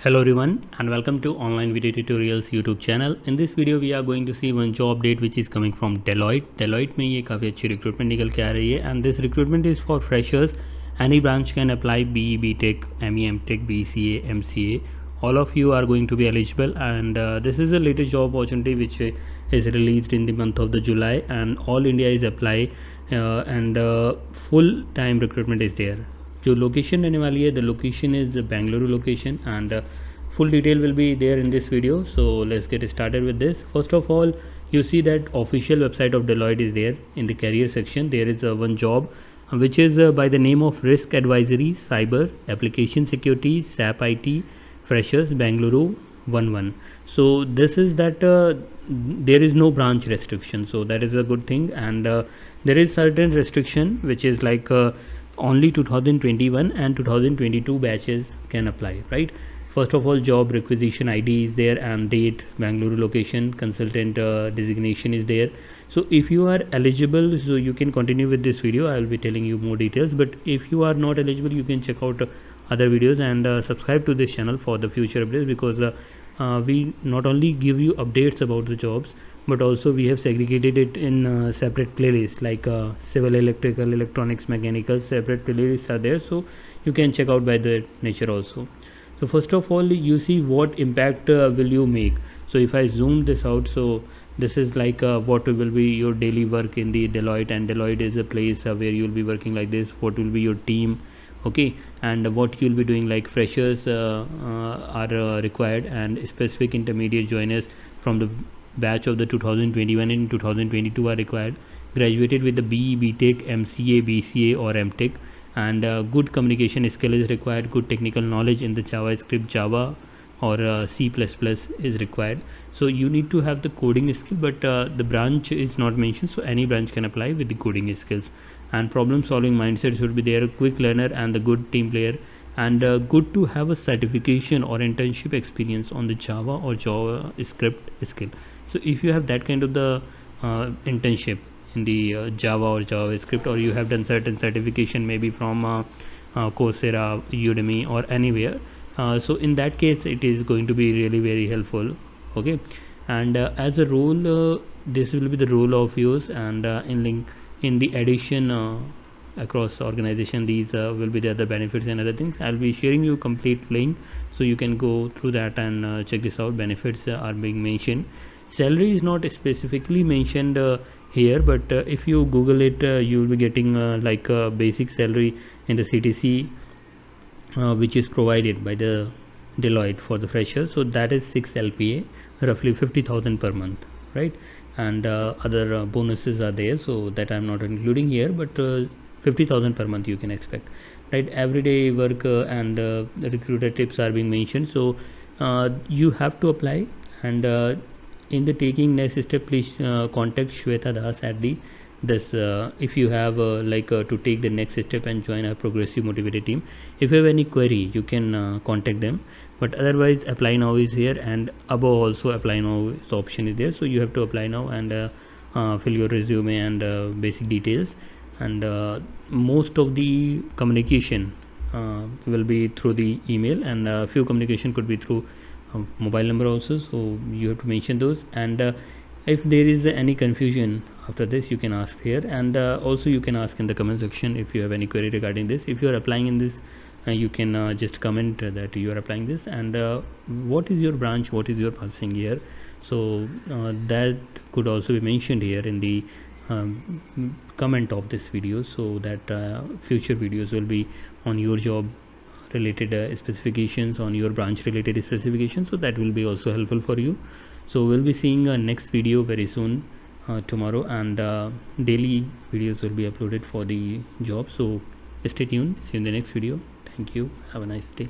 Hello everyone and welcome to Online Video Tutorials YouTube channel. In this video we are going to see one job update which is coming from Deloitte. Deloitte में ये काफ़ी अच्छी recruitment निकल के आ रही है and this recruitment is for freshers. Any branch can apply BE, BTech, ME, MTech, BCA, MCA. All of you are going to be eligible and this is the latest job opportunity which is released in the month of the July and all India is apply and full time recruitment is there. जो location रहने वाली है the location is Bengaluru location and full detail will be there in this video. So let's get started with this. First of all, you see that official website of Deloitte is there. In the career section there is one job which is by the name of Risk Advisory, Cyber, Application Security, SAP IT, Freshers, Bengaluru 11. So this is that there is no branch restriction, so that is a good thing. And there is certain restriction which is like only 2021 and 2022 batches can apply, right? First of all, job requisition ID is there and date, Bangalore location, consultant designation is there. So if you are eligible, so you can continue with this video. I will be telling you more details, but if you are not eligible, you can check out other videos and subscribe to this channel for the future updates, because we not only give you updates about the jobs, but also we have segregated it in separate playlists like civil, electrical, electronics, mechanical. Separate playlists are there, so you can check out by the nature also. So first of all, you see what impact will you make. So if I zoom this out, so this is like what will be your daily work in the Deloitte, and Deloitte is a place where you will be working like this. What will be your team, okay, and what you'll be doing, like freshers are required and specific intermediate joiners from the batch of the 2021 and 2022 are required, graduated with the BE, BTech, MCA, BCA or MTech, and good communication skill is required. Good technical knowledge in the JavaScript, Java or C++ is required. So you need to have the coding skill, but the branch is not mentioned, so any branch can apply with the coding skills. And problem solving mindset should be there, a quick learner and the good team player, and good to have a certification or internship experience on the Java or JavaScript skill. So if you have that kind of the internship in the Java or JavaScript, or you have done certain certification maybe from Coursera, Udemy or anywhere, so in that case it is going to be really very helpful, okay. And as a role, this will be the role of yours, and in the addition across organization, these will be the other benefits and other things. I'll be sharing you complete link, so you can go through that and check this out. Benefits are being mentioned. Salary is not specifically mentioned here, but if you Google it, you will be getting like a basic salary in the CTC which is provided by the Deloitte for the freshers. So that is 6 LPA, roughly 50,000 per month, right? And other bonuses are there, so that I'm not including here, but 50,000 per month you can expect, right? Everyday work and recruiter tips are being mentioned, so you have to apply. And in the taking next step, please contact Shweta Das at the this if you have to take the next step and join our progressive motivated team. If you have any query, you can contact them, but otherwise apply now is here, and above also apply now the option is there, so you have to apply now and fill your resume and basic details. And most of the communication will be through the email, and few communication could be through mobile number also, so you have to mention those. And if there is any confusion after this, you can ask here, and also you can ask in the comment section if you have any query regarding this. If you are applying in this, you can just comment that you are applying this, and what is your branch, what is your passing year, so that could also be mentioned here in the comment of this video, so that future videos will be on your job related specifications, on your branch related specifications, so that will be also helpful for you. So we'll be seeing a next video very soon tomorrow, and daily videos will be uploaded for the job, so stay tuned. See you in the next video. Thank you. Have a nice day.